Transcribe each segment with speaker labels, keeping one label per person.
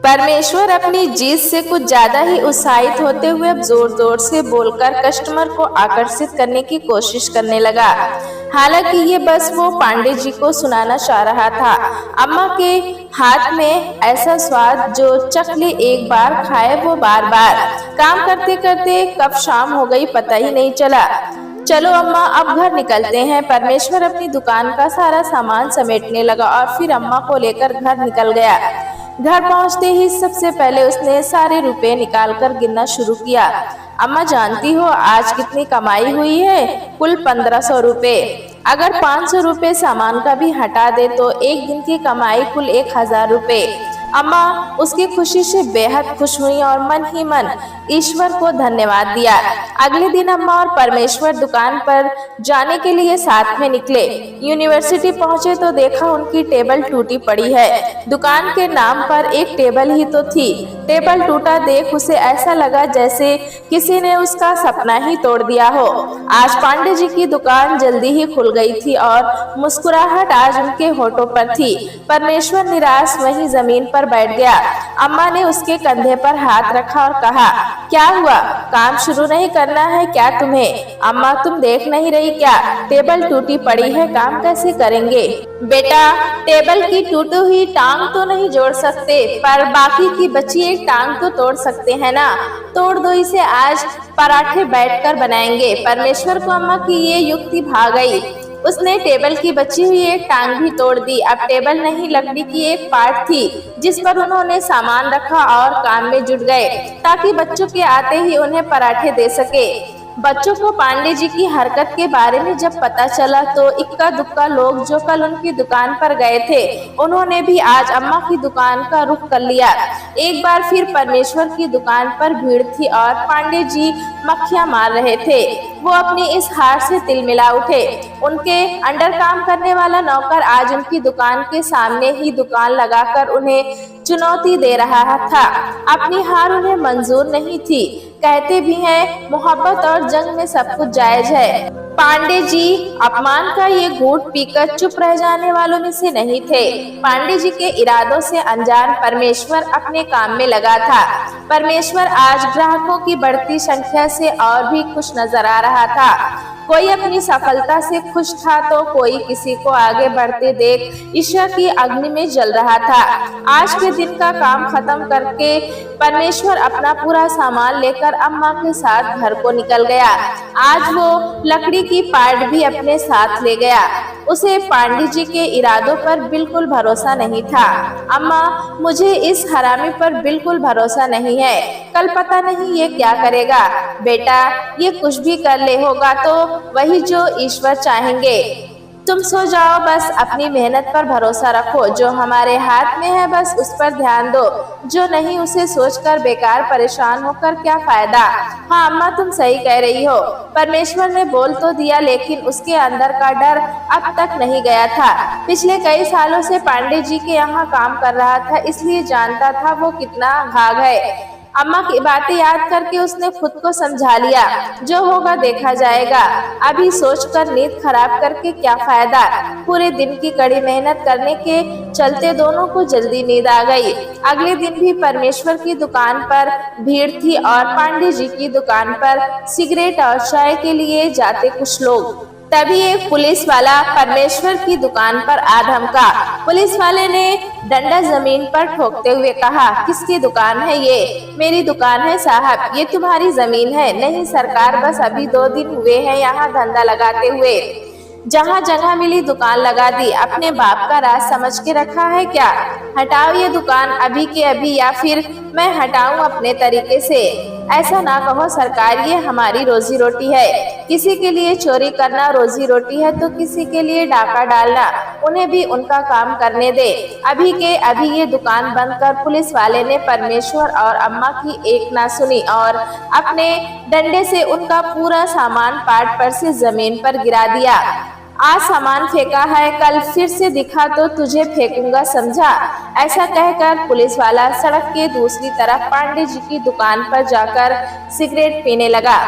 Speaker 1: परमेश्वर अपनी जीत से कुछ ज्यादा ही उत्साहित होते हुए अब जोर जोर से बोलकर कस्टमर को आकर्षित करने की कोशिश करने लगा। हालांकि ये बस वो पांडे जी को सुनाना चाह रहा था। अम्मा के हाथ में ऐसा स्वाद जो चखले एक बार खाए वो बार बार। काम करते करते कब शाम हो गई पता ही नहीं चला। चलो अम्मा अब घर निकलते हैं। परमेश्वर अपनी दुकान का सारा सामान समेटने लगा और फिर अम्मा को लेकर घर निकल गया। घर पहुंचते ही सबसे पहले उसने सारे रुपए निकालकर गिनना शुरू किया। अम्मा जानती हो आज कितनी कमाई हुई है? कुल 1500 रुपए। अगर 500 रुपए सामान का भी हटा दे तो एक दिन की कमाई कुल 1000 रुपए। अम्मा उसकी खुशी से बेहद खुश हुई और मन ही मन ईश्वर को धन्यवाद दिया। अगले दिन अम्मा और परमेश्वर दुकान पर जाने के लिए साथ में निकले। यूनिवर्सिटी पहुंचे तो देखा उनकी टेबल टूटी पड़ी है। दुकान के नाम पर एक टेबल ही तो थी। टेबल टूटा देख उसे ऐसा लगा जैसे किसी ने उसका सपना ही तोड़ दिया हो। आज पांडे जी की दुकान जल्दी ही खुल गई थी और मुस्कुराहट आज उनके होठों पर थी। परमेश्वर निराश वहीं जमीन पर बैठ गया। अम्मा ने उसके कंधे पर हाथ रखा और कहा, क्या हुआ? काम शुरू नहीं करना है क्या तुम्हें? अम्मा तुम देख नहीं रही क्या? टेबल टूटी पड़ी है, काम कैसे करेंगे? बेटा टेबल की टूटी हुई टांग तो नहीं जोड़ सकते, पर बाकी की बची एक टांग तो तोड़ सकते हैं ना। तोड़ दो इसे, आज पराठे बैठकर बनाएंगे। परमेश्वर को अम्मा की ये युक्ति भा गई। उसने टेबल की बची हुई एक टांग भी तोड़ दी। अब टेबल नहीं लकड़ी की एक पाट थी जिस पर उन्होंने सामान रखा और काम में जुट गए ताकि बच्चों के आते ही उन्हें पराठे दे सके। बच्चों को पांडे जी की हरकत के बारे में जब पता चला तो इक्का दुक्का लोग जो कल उनकी दुकान पर गए थे उन्होंने भी आज अम्मा की दुकान का रुख कर लिया। एक बार फिर परमेश्वर की दुकान पर भीड़ थी और पांडे जी मक्खियां मार रहे थे। वो अपनी इस हार से तिलमिला उठे। उनके अंडर काम करने वाला नौकर आज उनकी दुकान के सामने ही दुकान लगाकर उन्हें चुनौती दे रहा था। अपनी हार उन्हें मंजूर नहीं थी। कहते भी हैं मोहब्बत और जंग में सब कुछ जायज है। पांडे जी अपमान का ये घूंट पीकर चुप रह जाने वालों में से नहीं थे। पांडे जी के इरादों से अनजान परमेश्वर अपने काम में लगा था। परमेश्वर आज ग्राहकों की बढ़ती संख्या से और भी खुश नजर आ रहा था। कोई अपनी सफलता से खुश था तो कोई किसी को आगे बढ़ते देख ईर्ष्या की अग्नि में जल रहा था। आज के दिन का काम खत्म करके परमेश्वर अपना पूरा सामान लेकर अम्मा के साथ घर को निकल गया। आज वो लकड़ी की पाट भी अपने साथ ले गया। उसे पांडे जी के इरादों पर बिल्कुल भरोसा नहीं था। अम्मा मुझे इस हरामी पर बिल्कुल भरोसा नहीं है। कल पता नहीं ये क्या करेगा। बेटा ये कुछ भी कर ले, होगा तो वही जो ईश्वर चाहेंगे। तुम सो जाओ, बस अपनी मेहनत पर भरोसा रखो। जो हमारे हाथ में है बस उस पर ध्यान दो, जो नहीं उसे सोचकर बेकार परेशान होकर क्या फायदा। हाँ अम्मा तुम सही कह रही हो। परमेश्वर ने बोल तो दिया लेकिन उसके अंदर का डर अब तक नहीं गया था। पिछले कई सालों से पांडे जी के यहाँ काम कर रहा था, इसलिए जानता था वो कितना भाग है। अम्मा की बातें याद करके उसने खुद को समझा लिया, जो होगा देखा जाएगा। अभी सोचकर नींद खराब करके क्या फायदा। पूरे दिन की कड़ी मेहनत करने के चलते दोनों को जल्दी नींद आ गई। अगले दिन भी परमेश्वर की दुकान पर भीड़ थी और पांडे जी की दुकान पर सिगरेट और चाय के लिए जाते कुछ लोग। तभी एक पुलिस वाला परमेश्वर की दुकान पर आ धमका। पुलिस वाले ने डंडा जमीन पर ठोकते हुए कहा, किसकी दुकान है ये? मेरी दुकान है साहब, ये तुम्हारी जमीन है। नहीं सरकार, बस अभी 2 दिन हुए हैं यहाँ धंधा लगाते हुए। जहाँ जगह मिली दुकान लगा दी। अपने बाप का राज समझ के रखा है क्या? हटाओ ये दुकान अभी के अभी या फिर मैं हटाऊं अपने तरीके से। ऐसा ना कहो सरकार, ये हमारी रोजी रोटी है। किसी के लिए चोरी करना रोजी रोटी है तो किसी के लिए डाका डालना। उन्हें भी उनका काम करने दे। अभी के अभी ये दुकान बंद कर। पुलिस वाले ने परमेश्वर और अम्मा की एक ना सुनी और अपने डंडे से उनका पूरा सामान पाट पर से जमीन पर गिरा दिया। आज सामान फेंका है, कल फिर से दिखा तो तुझे फेंकूंगा, समझा? ऐसा कहकर पुलिस वाला सड़क के दूसरी तरफ पांडे जी की दुकान पर जाकर सिगरेट पीने लगा।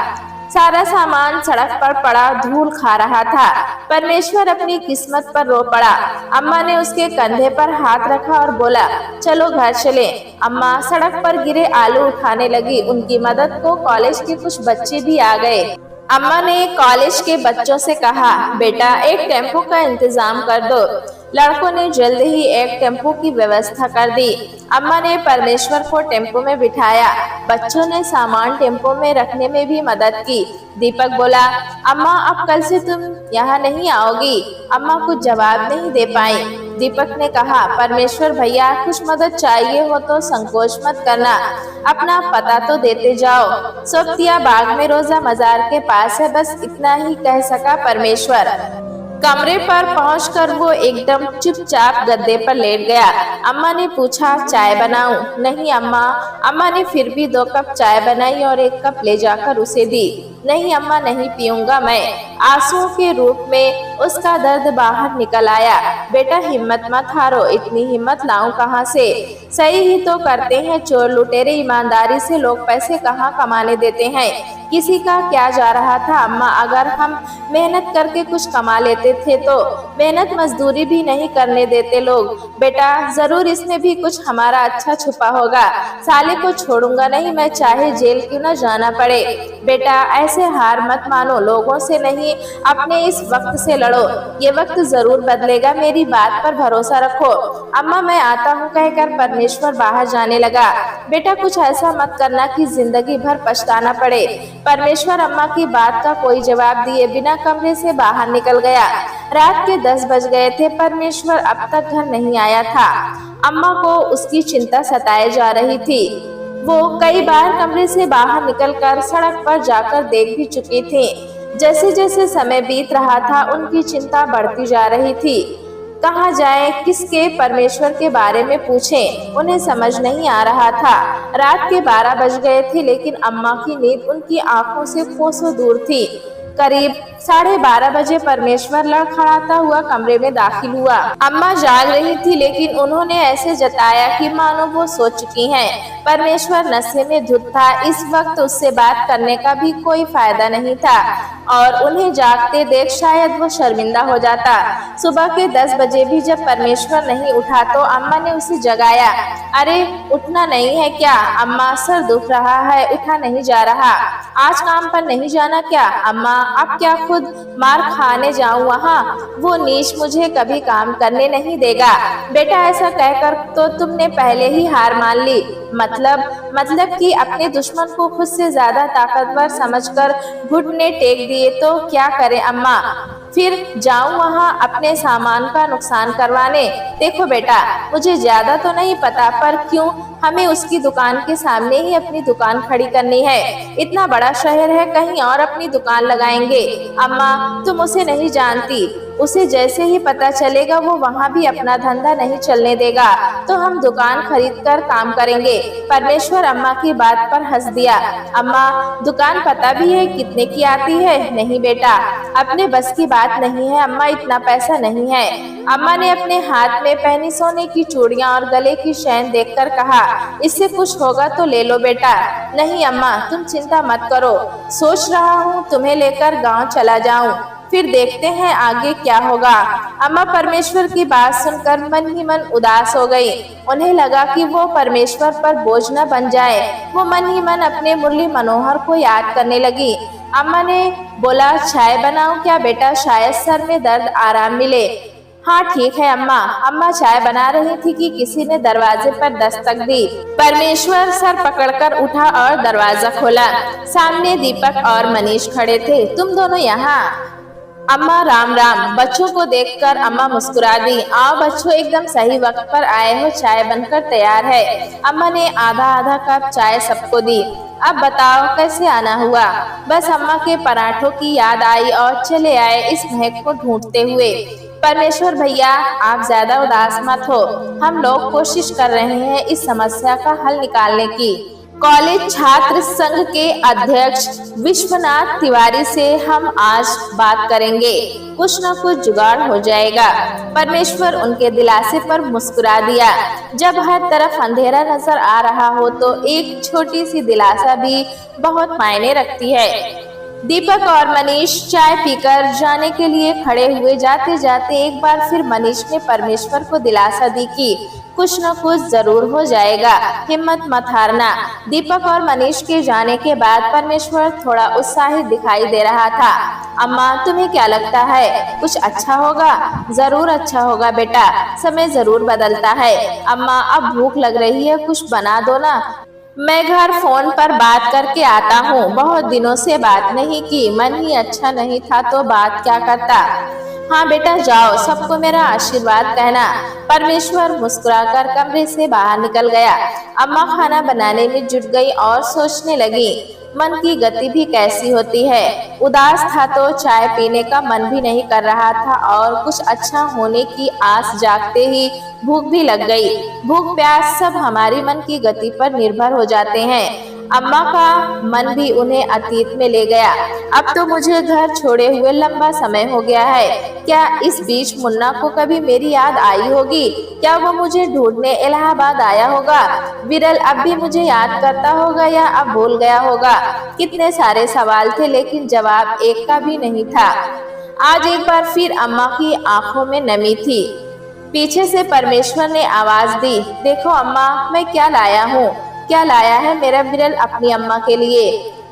Speaker 1: सारा सामान सड़क पर पड़ा धूल खा रहा था। परमेश्वर अपनी किस्मत पर रो पड़ा। अम्मा ने उसके कंधे पर हाथ रखा और बोला, चलो घर चले। अम्मा सड़क पर गिरे आलू उठाने लगी। उनकी मदद को कॉलेज के कुछ बच्चे भी आ गए। अम्मा ने कॉलेज के बच्चों से कहा, बेटा एक टेम्पो का इंतजाम कर दो। लड़कों ने जल्द ही एक टेम्पो की व्यवस्था कर दी। अम्मा ने परमेश्वर को टेम्पो में बिठाया। बच्चों ने सामान टेम्पो में रखने में भी मदद की। दीपक बोला, अम्मा अब कल से तुम यहाँ नहीं आओगी। अम्मा कुछ जवाब नहीं दे पाई। दीपक ने कहा, परमेश्वर भैया कुछ मदद चाहिए हो तो संकोच मत करना, अपना पता तो देते जाओ। सोफ्तिया बाग में रोजा मजार के पास है, बस इतना ही कह सका परमेश्वर। कमरे पर पहुंचकर वो एकदम चुपचाप गद्दे पर लेट गया। अम्मा ने पूछा, चाय बनाऊं? नहीं अम्मा। अम्मा ने फिर भी 2 कप चाय बनाई और 1 कप ले जाकर उसे दी। नहीं अम्मा, नहीं पीऊंगा मैं। आंसुओं के रूप में उसका दर्द बाहर निकल आया। बेटा हिम्मत मत हारो, इतनी हिम्मत लाऊं कहाँ से? सही ही तो करते हैं चोर लुटेरे, ईमानदारी से लोग पैसे कहाँ कमाने देते हैं। किसी का क्या जा रहा था अम्मा, अगर हम मेहनत करके कुछ कमा लेते थे तो। मेहनत मजदूरी भी नहीं करने देते लोग। बेटा जरूर इसमें भी कुछ हमारा अच्छा छुपा होगा। साले को छोड़ूंगा नहीं मैं, चाहे जेल क्यों न जाना पड़े। बेटा ऐसे हार मत मानो, लोगों से नहीं अपने इस वक्त से लड़ो। ये वक्त जरूर बदलेगा, मेरी बात पर भरोसा रखो। अम्मा मैं आता हूँ कहकर परमेश्वर बाहर जाने लगा। बेटा कुछ ऐसा मत करना कि जिंदगी भर पछताना पड़े। परमेश्वर अम्मा की बात का कोई जवाब दिए बिना कमरे से बाहर निकल गया। रात के 10 बज गए थे। परमेश्वर अब तक घर नहीं आया था। अम्मा को उसकी चिंता सताए जा रही थी। वो कई बार कमरे से बाहर निकलकर सड़क पर जाकर देख भी चुकी थी। जैसे जैसे समय बीत रहा था उनकी चिंता बढ़ती जा रही थी। कहाँ जाए, किसके परमेश्वर के बारे में पूछें, उन्हें समझ नहीं आ रहा था। रात के 12 बज गए थे लेकिन अम्मा की नींद उनकी आंखों से कोसों दूर थी। करीब 12:30 बजे परमेश्वर लड़खड़ाता हुआ कमरे में दाखिल हुआ। अम्मा जाग रही थी लेकिन उन्होंने ऐसे जताया कि मानो वो सो चुकी हैं। परमेश्वर नशे में धुत था। इस वक्त उससे बात करने का भी कोई फायदा नहीं था और उन्हें जागते देख शायद वो शर्मिंदा हो जाता। सुबह के 10 बजे भी जब परमेश्वर नहीं उठा तो अम्मा ने उसे जगाया। अरे उठना नहीं है क्या? अम्मा सर दुख रहा है, उठा नहीं जा रहा। आज काम पर नहीं जाना क्या? अम्मा अब क्या खुद मार खाने जाऊं वहाँ? वो नीच मुझे कभी काम करने नहीं देगा। बेटा ऐसा कहकर तो तुमने पहले ही हार मान ली। मतलब कि अपने दुश्मन को खुद से ज्यादा ताकतवर समझकर घुटने टेक दिए तो क्या करे अम्मा? फिर जाऊं वहाँ अपने सामान का नुकसान करवाने? देखो बेटा मुझे ज्यादा तो नहीं पता पर क्यों हमें उसकी दुकान के सामने ही अपनी दुकान खड़ी करनी है? इतना बड़ा शहर है, कहीं और अपनी दुकान लगाएंगे। अम्मा तुम उसे नहीं जानती, उसे जैसे ही पता चलेगा वो वहाँ भी अपना धंधा नहीं चलने देगा तो हम दुकान खरीद कर काम करेंगे। परमेश्वर अम्मा की बात पर हंस दिया। अम्मा दुकान पता भी है कितने की आती है? नहीं बेटा अपने बस की बात नहीं है अम्मा, इतना पैसा नहीं है। अम्मा ने अपने हाथ में पहनी सोने की चूड़ियां और गले की चैन देखकर कहा, इससे कुछ होगा तो ले लो बेटा। नहीं अम्मा तुम चिंता मत करो, सोच रहा हूँ तुम्हें लेकर गांव चला जाऊं, फिर देखते हैं आगे क्या होगा। अम्मा परमेश्वर की बात सुनकर मन ही मन उदास हो गई। उन्हें लगा कि वो परमेश्वर पर बोझ न बन जाए। वो मन ही मन अपने मुरली मनोहर को याद करने लगी। अम्मा ने बोला, चाय बनाऊं क्या बेटा? शायद सर में दर्द आराम मिले। हाँ ठीक है अम्मा। अम्मा चाय बना रही थी कि किसी ने दरवाजे पर दस्तक दी। परमेश्वर सर पकड़कर उठा और दरवाजा खोला। सामने दीपक और मनीष खड़े थे। तुम दोनों यहाँ? अम्मा राम राम। बच्चों को देखकर अम्मा मुस्कुरा दी। आओ बच्चों एकदम सही वक्त पर आए हो, चाय बनकर तैयार है। अम्मा ने आधा आधा कप चाय सबको दी। अब बताओ कैसे आना हुआ? बस अम्मा के पराठों की याद आई और चले आए इस महक को ढूंढते हुए। परमेश्वर भैया आप ज्यादा उदास मत हो, हम लोग कोशिश कर रहे हैं इस समस्या का हल निकालने की। कॉलेज छात्र संघ के अध्यक्ष विश्वनाथ तिवारी से हम आज बात करेंगे, कुछ न कुछ जुगाड़ हो जाएगा। परमेश्वर उनके दिलासे पर मुस्कुरा दिया। जब हर तरफ अंधेरा नजर आ रहा हो तो एक छोटी सी दिलासा भी बहुत मायने रखती है। दीपक और मनीष चाय पीकर जाने के लिए खड़े हुए। जाते जाते एक बार फिर मनीष ने परमेश्वर को दिलासा दी कि कुछ न कुछ जरूर हो जाएगा, हिम्मत मत हारना। दीपक और मनीष के जाने के बाद परमेश्वर थोड़ा उत्साहित दिखाई दे रहा था। अम्मा, तुम्हें क्या लगता है, कुछ अच्छा होगा? जरूर अच्छा होगा बेटा, समय जरूर बदलता है। अम्मा, अब भूख लग रही है, कुछ बना दो ना। मैं घर फोन पर बात करके आता हूँ, बहुत दिनों से बात नहीं की, मन ही अच्छा नहीं था तो बात क्या करता। हाँ बेटा जाओ, सबको मेरा आशीर्वाद कहना। परमेश्वर मुस्कुराकर कमरे से बाहर निकल गया। अम्मा खाना बनाने में जुट गई और सोचने लगी, मन की गति भी कैसी होती है। उदास था तो चाय पीने का मन भी नहीं कर रहा था और कुछ अच्छा होने की आस जागते ही भूख भी लग गई। भूख प्यास सब हमारी मन की गति पर निर्भर हो जाते हैं। अम्मा का मन भी उन्हें अतीत में ले गया। अब तो मुझे घर छोड़े हुए लंबा समय हो गया है। क्या इस बीच मुन्ना को कभी मेरी याद आई होगी? क्या वो मुझे ढूंढने इलाहाबाद आया होगा? विरल अब भी मुझे याद करता होगा या अब भूल गया होगा? कितने सारे सवाल थे लेकिन जवाब एक का भी नहीं था। आज एक बार फिर अम्मा की आंखों में नमी थी। पीछे से परमेश्वर ने आवाज दी, देखो अम्मा, मैं क्या लाया हूँ। क्या लाया है मेरा विरल अपनी अम्मा के लिए?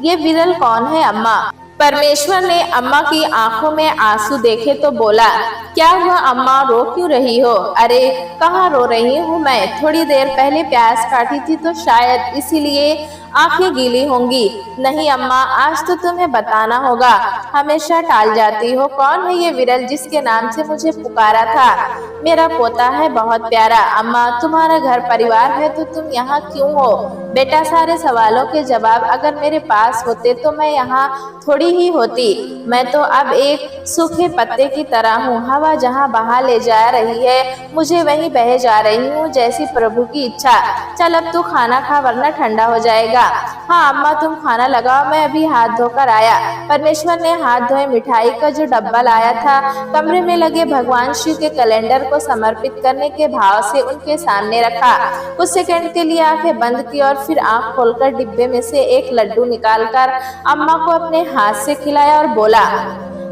Speaker 1: ये विरल कौन है अम्मा? परमेश्वर ने अम्मा की आंखों में आंसू देखे तो बोला, क्या हुआ अम्मा, रो क्यों रही हो? अरे कहाँ रो रही हूँ मैं, थोड़ी देर पहले प्याज काटी थी तो शायद इसीलिए आंखें गीली होंगी। नहीं अम्मा, आज तो तुम्हें बताना होगा, हमेशा टाल जाती हो। कौन है ये विरल जिसके नाम से मुझे पुकारा था? मेरा पोता है, बहुत प्यारा। अम्मा, तुम्हारा घर परिवार है तो तुम यहाँ क्यों हो? बेटा, सारे सवालों के जवाब अगर मेरे पास होते तो मैं यहाँ थोड़ी ही होती। मैं तो अब एक सूखे पत्ते की तरह हूँ, हवा जहाँ बहा ले जा रही है मुझे वहीं बह जा रही हूँ, जैसी प्रभु की इच्छा। चल अब तू खाना खा वरना ठंडा हो जाएगा। हाँ अम्मा, तुम खाना लगाओ, मैं अभी हाथ धोकर आया। परमेश्वर ने हाथ धोए मिठाई का जो डब्बा लाया था कमरे में लगे भगवान शिव के कैलेंडर को समर्पित करने के भाव से उनके सामने रखा। कुछ सेकंड के लिए आंखें बंद की और फिर आंख खोलकर डिब्बे में से एक लड्डू निकालकर अम्मा को अपने हाथ से खिलाया और बोला,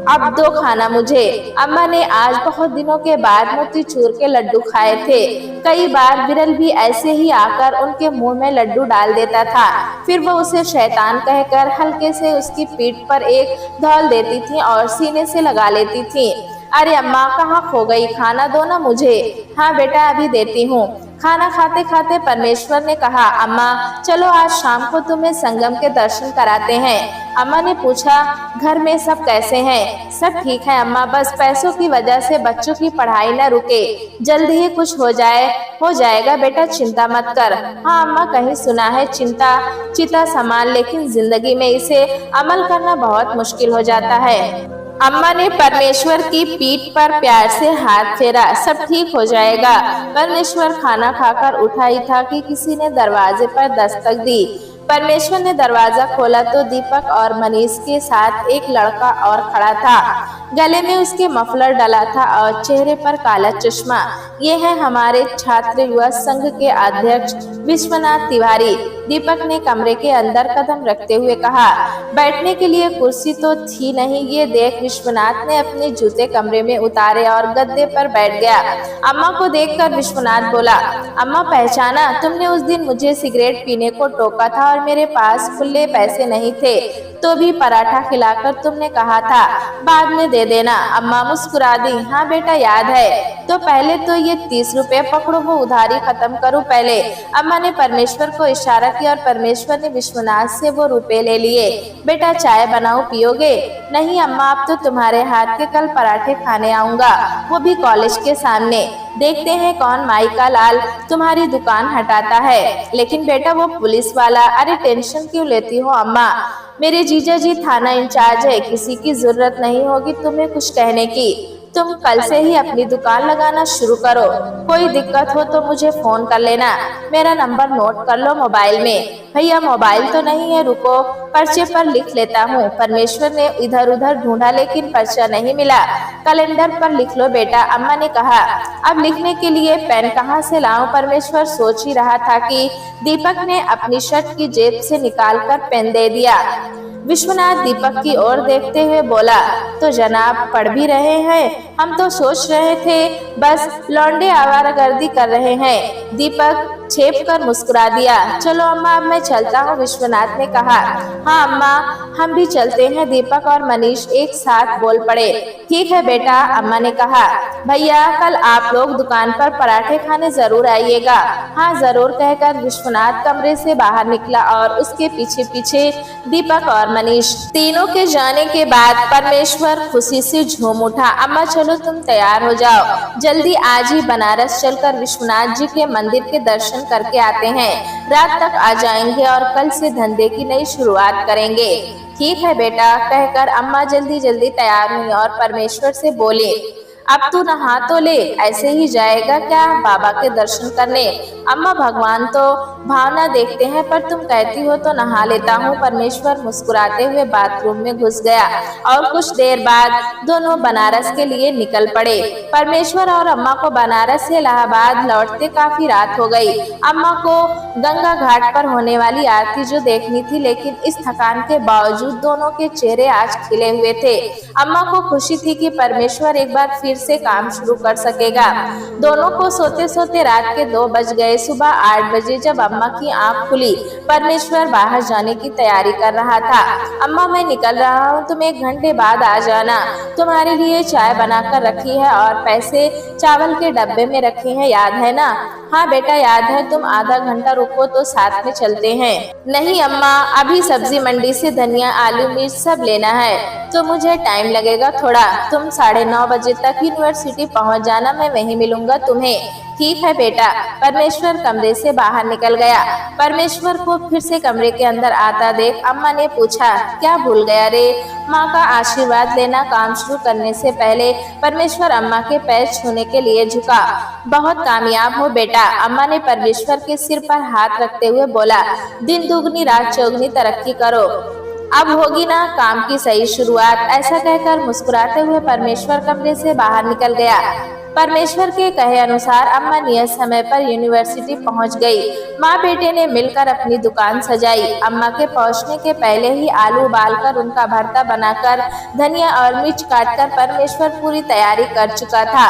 Speaker 1: अब दो खाना मुझे। अम्मा ने आज बहुत दिनों के बाद मोतीचूर के लड्डू खाए थे। कई बार विरल भी ऐसे ही आकर उनके मुंह में लड्डू डाल देता था, फिर वो उसे शैतान कहकर हल्के से उसकी पीठ पर एक धौल देती थी और सीने से लगा लेती थी। अरे अम्मा, कहाँ खो गई, खाना दो ना मुझे। हाँ बेटा, अभी देती हूँ। खाना खाते खाते परमेश्वर ने कहा, अम्मा चलो आज शाम को तुम्हें संगम के दर्शन कराते हैं। अम्मा ने पूछा, घर में सब कैसे हैं? सब ठीक है अम्मा, बस पैसों की वजह से बच्चों की पढ़ाई न रुके, जल्दी ही कुछ हो जाएगा बेटा, चिंता मत कर। हाँ अम्मा, कहीं सुना है चिता समान, लेकिन जिंदगी में इसे अमल करना बहुत मुश्किल हो जाता है। अम्मा ने परमेश्वर की पीठ पर प्यार से हाथ फेरा, सब ठीक हो जाएगा। परमेश्वर खाना खाकर उठा ही था कि किसी ने दरवाजे पर दस्तक दी। परमेश्वर ने दरवाजा खोला तो दीपक और मनीष के साथ एक लड़का और खड़ा था। गले में उसके मफलर डला था और चेहरे पर काला चश्मा। ये है हमारे छात्र युवा संघ के अध्यक्ष विश्वनाथ तिवारी। दीपक ने कमरे के अंदर कदम रखते हुए कहा, बैठने के लिए कुर्सी तो थी नहीं, ये देख। विश्वनाथ ने अपने जूते कमरे में उतारे और गद्दे पर बैठ गया। अम्मा को देखकर विश्वनाथ बोला, अम्मा पहचाना, तुमने उस दिन मुझे सिगरेट पीने को टोका था और मेरे पास खुले पैसे नहीं थे तो भी पराठा खिलाकर तुमने कहा था बाद में दे देना। अम्मा मुस्कुरा दी, हाँ बेटा याद है। तो पहले तो ये 30 रुपए पकड़ो, वो उधारी खत्म करो पहले। अम्मा ने परमेश्वर को इशारा किया और परमेश्वर ने विश्वनाथ से वो रुपए ले लिए। बेटा चाय बनाओ, पियोगे? नहीं अम्मा, अब तो तुम्हारे हाथ के कल पराठे खाने आऊंगा, वो भी कॉलेज के सामने। देखते हैं कौन माई का लाल तुम्हारी दुकान हटाता है। लेकिन बेटा वो पुलिस वाला। अरे टेंशन क्यों लेती हो अम्मा, मेरे जीजा जी थाना इंचार्ज है, किसी की जरूरत नहीं होगी तुम्हें कुछ कहने की। तुम कल से ही अपनी दुकान लगाना शुरू करो, कोई दिक्कत हो तो मुझे फोन कर लेना। मेरा नंबर नोट कर लो मोबाइल में। भैया मोबाइल तो नहीं है, रुको पर्चे पर लिख लेता हूँ। परमेश्वर ने इधर उधर ढूंढा लेकिन पर्चा नहीं मिला। कैलेंडर पर लिख लो बेटा, अम्मा ने कहा। अब लिखने के लिए पेन कहाँ से लाऊं? परमेश्वर सोच ही रहा था कि दीपक ने अपनी शर्ट की जेब से निकालकर पेन दे दिया। विश्वनाथ दीपक की ओर देखते हुए बोला, तो जनाब पढ़ भी रहे हैं? हम तो सोच रहे थे बस लौंडे आवारागर्दी कर रहे हैं। दीपक छेप कर मुस्कुरा दिया। चलो अम्मा अब मैं चलता हूँ, विश्वनाथ ने कहा। हाँ अम्मा, हम भी चलते हैं, दीपक और मनीष एक साथ बोल पड़े। ठीक है बेटा, अम्मा ने कहा। भैया कल आप लोग दुकान पर पराठे खाने जरूर आइएगा। हाँ जरूर, कहकर विश्वनाथ कमरे से बाहर निकला और उसके पीछे पीछे दीपक और मनीष। तीनों के जाने के बाद परमेश्वर खुशी से झूम उठा। अम्मा चलो तुम तैयार हो जाओ, जल्दी आज ही बनारस चलकर विश्वनाथ जी के मंदिर के दर्शन करके आते हैं। रात तक आ जाएंगे और कल से धंधे की नई शुरुआत करेंगे। ठीक है बेटा, कहकर अम्मा जल्दी जल्दी तैयार हुई और परमेश्वर से बोले, अब तू नहा तो ले, ऐसे ही जाएगा क्या बाबा के दर्शन करने? अम्मा भगवान तो भावना देखते हैं, पर तुम कहती हो तो नहा लेता हूँ। परमेश्वर मुस्कुराते हुए बाथरूम में घुस गया और कुछ देर बाद दोनों बनारस के लिए निकल पड़े। परमेश्वर और अम्मा को बनारस से इलाहाबाद लौटते काफी रात हो गई। अम्मा को गंगा घाट पर होने वाली आरती जो देखनी थी, लेकिन इस थकान के बावजूद दोनों के चेहरे आज खिले हुए थे। अम्मा को खुशी थी कि परमेश्वर एक बार फिर से काम शुरू कर सकेगा। दोनों को सोते सोते रात के 2 बज गए। सुबह 8 बजे जब अम्मा की आंख खुली, परमेश्वर बाहर जाने की तैयारी कर रहा था। अम्मा मैं निकल रहा हूँ, तुम 1 घंटे बाद आ जाना। तुम्हारे लिए चाय बनाकर रखी है और पैसे चावल के डब्बे में रखे हैं, याद है ना? हाँ बेटा याद है, तुम आधा घंटा रुको तो साथ में चलते हैं। नहीं अम्मा, अभी सब्जी मंडी से धनिया आलू मिर्च सब लेना है, तो मुझे टाइम लगेगा थोड़ा। तुम 9:30 बजे तक यूनिवर्सिटी पहुंच जाना, मैं वहीं मिलूंगा तुम्हें। ठीक है बेटा। परमेश्वर कमरे से बाहर निकल गया। परमेश्वर को फिर से कमरे के अंदर आता देख अम्मा ने पूछा, क्या भूल गया रे? माँ का आशीर्वाद लेना। काम शुरू करने से पहले परमेश्वर अम्मा के पैर छूने के लिए झुका। बहुत कामयाब हो बेटा, अम्मा ने परमेश्वर के सिर पर हाथ रखते हुए बोला। दिन दुगनी रात चौगनी तरक्की करो, अब होगी ना काम की सही शुरुआत। ऐसा कहकर मुस्कुराते हुए परमेश्वर कमरे से बाहर निकल गया। परमेश्वर के कहे अनुसार अम्मा नियत समय पर यूनिवर्सिटी पहुंच गई। माँ बेटे ने मिलकर अपनी दुकान सजाई। अम्मा के पहुंचने के पहले ही आलू उबालकर, उनका भरता बनाकर, धनिया और मिर्च काटकर परमेश्वर पूरी तैयारी कर चुका था।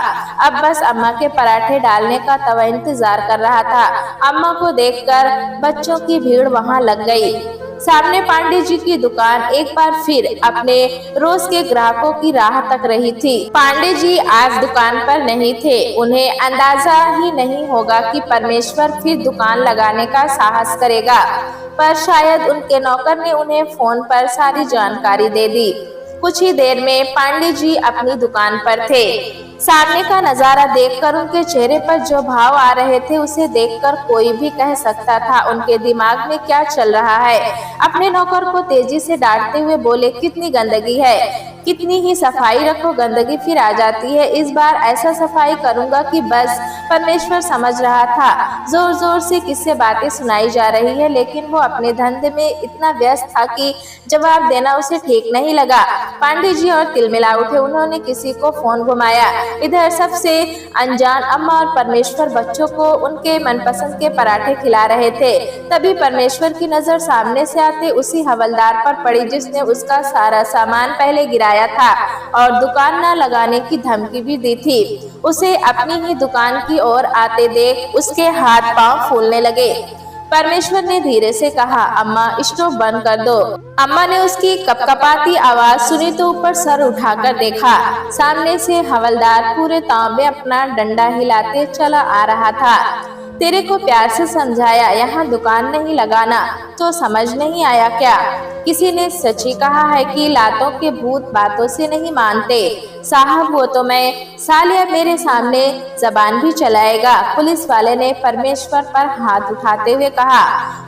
Speaker 1: अब बस अम्मा के पराठे डालने का तवा इंतजार कर रहा था। अम्मा को देखकर बच्चों की भीड़ वहां लग गई। सामने पांडे जी की दुकान एक बार फिर अपने रोज के ग्राहकों की राह तक रही थी। पांडे जी आज दुकान पर नहीं थे। उन्हें अंदाजा ही नहीं होगा कि परमेश्वर फिर दुकान लगाने का साहस करेगा, पर शायद उनके नौकर ने उन्हें फोन पर सारी जानकारी दे दी। कुछ ही देर में पांडे जी अपनी दुकान पर थे। सामने का नजारा देखकर उनके चेहरे पर जो भाव आ रहे थे, उसे देखकर कोई भी कह सकता था उनके दिमाग में क्या चल रहा है। अपने नौकर को तेजी से डांटते हुए बोले, कितनी गंदगी है, कितनी ही सफाई रखो, गंदगी फिर आ जाती है। इस बार ऐसा सफाई करूंगा कि बस। परमेश्वर समझ रहा था जोर जोर से किससे बातें सुनाई जा रही है, लेकिन वो अपने धंधे में इतना व्यस्त था कि जवाब देना उसे ठीक नहीं लगा। पांडे जी और तिलमिला उठे। उन्होंने किसी को फोन घुमाया। इधर सबसे अनजान अम्मा और परमेश्वर बच्चों को उनके मनपसंद के पराठे खिला रहे थे। तभी परमेश्वर की नजर सामने से आते उसी हवलदार पर पड़ी जिसने उसका सारा सामान पहले गिराया था और दुकान न लगाने की धमकी भी दी थी। उसे अपनी ही दुकान की ओर आते देख उसके हाथ पांव फूलने लगे। परमेश्वर ने धीरे से कहा, अम्मा स्टोव बंद कर दो। अम्मा ने उसकी कपकपाती आवाज सुनी तो ऊपर सर उठाकर देखा। सामने से हवलदार पूरे ताव में अपना डंडा हिलाते चला आ रहा था। तेरे को प्यार से समझाया यहाँ दुकान नहीं लगाना, तो समझ नहीं आया क्या? किसी ने सच ही कहा है कि लातों के भूत बातों से नहीं मानते। साहब वो तो मैं, सालिया मेरे सामने जबान भी चलाएगा। पुलिस वाले ने परमेश्वर पर हाथ उठाते हुए कहा।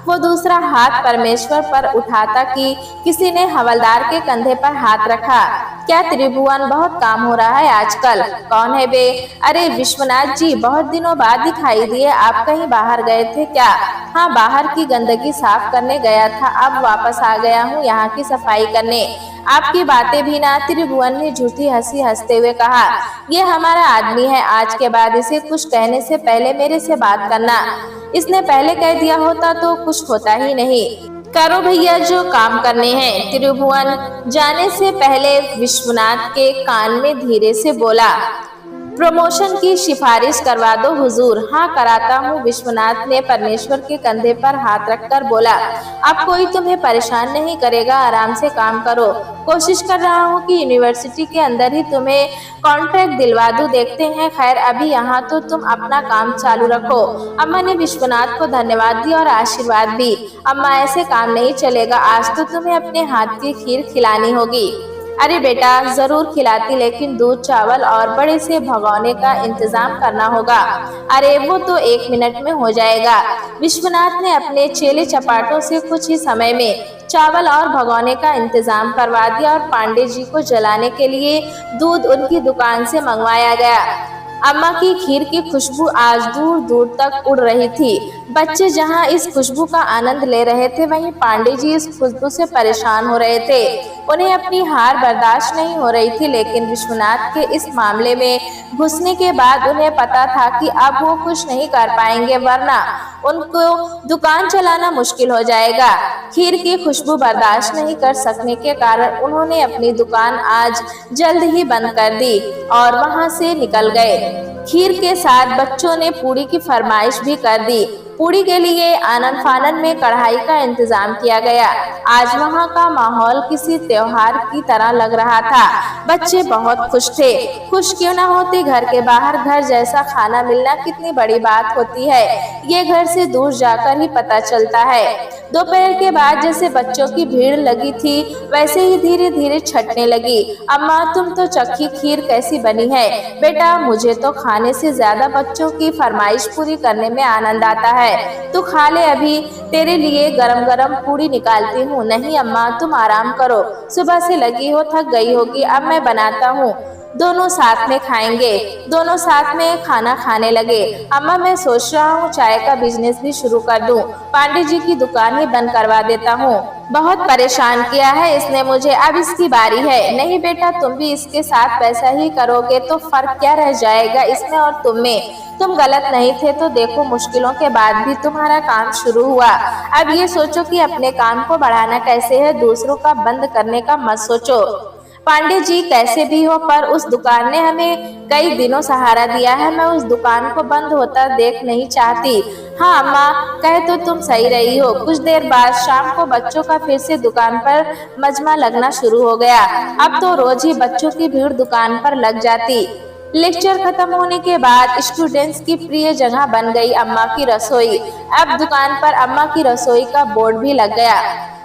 Speaker 1: वो दूसरा हाथ परमेश्वर पर उठाता कि किसी ने हवलदार के कंधे पर हाथ रखा। क्या त्रिभुवन, बहुत काम हो रहा है आजकल। कौन है बे? अरे विश्वनाथ जी, बहुत दिनों बाद दिखाई दिए। आप कहीं बाहर गए थे क्या? हाँ, बाहर की गंदगी साफ करने गया था, अब वापस आ गया हूँ यहाँ की सफाई करने। आपकी बातें भी ना। त्रिभुवन ने झूठी हंसी हंसते हुए कहा, ये हमारा आदमी है, आज के बाद इसे कुछ कहने से पहले मेरे से बात करना। इसने पहले कह दिया होता तो कुछ होता ही नहीं। करो भैया जो काम करने हैं। त्रिभुवन जाने से पहले विश्वनाथ के कान में धीरे से बोला, प्रमोशन की सिफारिश करवा दो हुजूर। हाँ कराता हूँ, विश्वनाथ ने परमेश्वर के कंधे पर हाथ रखकर बोला। अब कोई तुम्हें परेशान नहीं करेगा, आराम से काम करो। कोशिश कर रहा हूँ कि यूनिवर्सिटी के अंदर ही तुम्हें कॉन्ट्रैक्ट दिलवा दूं, देखते हैं। खैर अभी यहाँ तो तुम अपना काम चालू रखो। अम्मा ने विश्वनाथ को धन्यवाद दिया और आशीर्वाद दी। अम्मा ऐसे काम नहीं चलेगा, आज तो तुम्हें अपने हाथ की खीर खिलानी होगी। अरे बेटा जरूर खिलाती, लेकिन दूध चावल और बड़े से भगोने का इंतजाम करना होगा। अरे वो तो 1 मिनट में हो जाएगा। विश्वनाथ ने अपने चेले चपाटों से कुछ ही समय में चावल और भगोने का इंतजाम करवा दिया और पांडे जी को जलाने के लिए दूध उनकी दुकान से मंगवाया गया। अम्मा की खीर की खुशबू आज दूर दूर तक उड़ रही थी। बच्चे जहां इस खुशबू का आनंद ले रहे थे, वहीं पांडे जी इस खुशबू से परेशान हो रहे थे। उन्हें अपनी हार बर्दाश्त नहीं हो रही थी, लेकिन विश्वनाथ के इस मामले में घुसने के बाद उन्हें पता था कि अब वो कुछ नहीं कर पाएंगे, वरना उनको दुकान चलाना मुश्किल हो जाएगा। खीर की खुशबू बर्दाश्त नहीं कर सकने के कारण उन्होंने अपनी दुकान आज जल्द ही बंद कर दी और वहां से निकल गए। खीर के साथ बच्चों ने पूड़ी की फरमाइश भी कर दी। पूड़ी के लिए आनन फानन में कढ़ाई का इंतजाम किया गया। आज वहाँ का माहौल किसी त्योहार की तरह लग रहा था। बच्चे बहुत खुश थे। खुश क्यों ना होते, घर के बाहर घर जैसा खाना मिलना कितनी बड़ी बात होती है, ये घर से दूर जाकर ही पता चलता है। दोपहर के बाद जैसे बच्चों की भीड़ लगी थी, वैसे ही धीरे धीरे छटने लगी। अम्मा तुम तो चक्की खीर कैसी बनी है? बेटा मुझे तो खाने से ज्यादा बच्चों की फरमाइश पूरी करने में आनंद आता है। तू खा ले, अभी तेरे लिए गरम गरम पूड़ी निकालती हूँ। नहीं अम्मा तुम आराम करो, सुबह से लगी हो, थक गई होगी, अब मैं बनाता हूँ, दोनों साथ में खाएंगे। दोनों साथ में खाना खाने लगे। अम्मा मैं सोच रहा हूँ चाय का बिजनेस भी शुरू कर दूँ, पांडे जी की दुकान ही बंद करवा देता हूँ। बहुत परेशान किया है इसने मुझे, अब इसकी बारी है। नहीं बेटा तुम भी इसके साथ वैसा ही करोगे तो फर्क क्या रह जाएगा इसमें और तुम में? तुम गलत नहीं थे तो देखो, मुश्किलों के बाद भी तुम्हारा काम शुरू हुआ। अब ये सोचो कि अपने काम को बढ़ाना कैसे है, दूसरों का बंद करने का मत सोचो। पांडे जी कैसे भी हो, पर उस दुकान ने हमें कई दिनों सहारा दिया है, मैं उस दुकान को बंद होता देख नहीं चाहती। हाँ अम्मा कहे तो तुम सही रही हो। कुछ देर बाद शाम को बच्चों का फिर से दुकान पर मजमा लगना शुरू हो गया। अब तो रोज ही बच्चों की भीड़ दुकान पर लग जाती। लेक्चर खत्म होने के बाद स्टूडेंट्स की प्रिय जगह बन गई अम्मा की रसोई। अब दुकान पर अम्मा की रसोई का बोर्ड भी लग गया।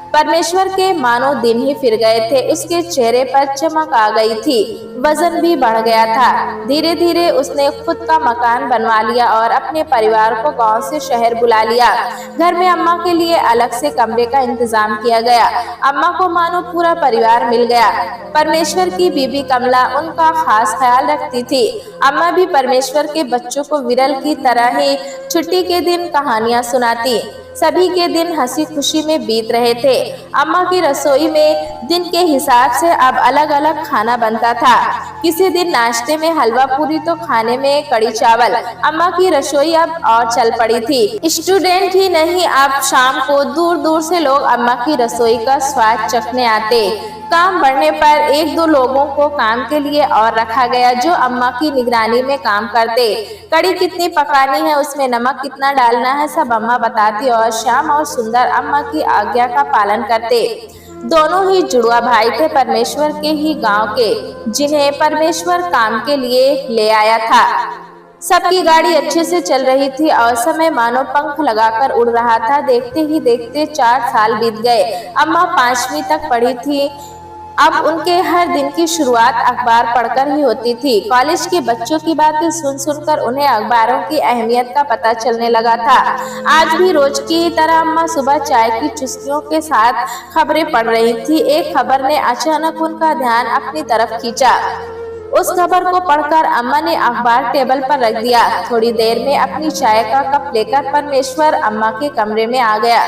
Speaker 1: परमेश्वर के मानो दिन ही फिर गए थे, उसके चेहरे पर चमक आ गई थी, वजन भी बढ़ गया था। धीरे धीरे उसने खुद का मकान बनवा लिया और अपने परिवार को गांव से शहर बुला लिया। घर में अम्मा के लिए अलग से कमरे का इंतजाम किया गया। अम्मा को मानो पूरा परिवार मिल गया। परमेश्वर की बीबी कमला उनका खास ख्याल रखती थी। अम्मा भी परमेश्वर के बच्चों को विरल की तरह ही छुट्टी के दिन कहानियां सुनाती। सभी के दिन हंसी खुशी में बीत रहे थे। अम्मा की रसोई में दिन के हिसाब से अब अलग अलग खाना बनता था। किसी दिन नाश्ते में हलवा पूरी तो खाने में कड़ी चावल। अम्मा की रसोई अब और चल पड़ी थी। स्टूडेंट ही नहीं, अब शाम को दूर दूर से लोग अम्मा की रसोई का स्वाद चखने आते। काम बढ़ने पर 1-2 लोगों को काम के लिए और रखा गया, जो अम्मा की निगरानी में काम करते। कड़ी कितनी पकानी है, उसमें नमक कितना डालना है, सब अम्मा बताती और श्याम और सुंदर अम्मा की आज्ञा का पालन करते। दोनों ही जुड़वा भाई थे, परमेश्वर के ही गांव के, जिन्हें परमेश्वर काम के लिए ले आया था। सबकी गाड़ी अच्छे से चल रही थी और समय मानो पंख लगाकर उड़ रहा था। देखते ही देखते 4 साल बीत गए। अम्मा 5वीं तक पढ़ी थी। अब उनके हर दिन की शुरुआत अखबार पढ़कर ही होती थी। कॉलेज के बच्चों की बातें सुन सुनकर उन्हें अखबारों की अहमियत का पता चलने लगा था। आज भी रोज की तरह अम्मा सुबह चाय की चुस्कियों के साथ खबरें पढ़ रही थी। एक खबर ने अचानक उनका ध्यान अपनी तरफ खींचा। उस खबर को पढ़कर अम्मा ने अखबार टेबल पर रख दिया। थोड़ी देर में अपनी चाय का कप लेकर परमेश्वर अम्मा के कमरे में आ गया।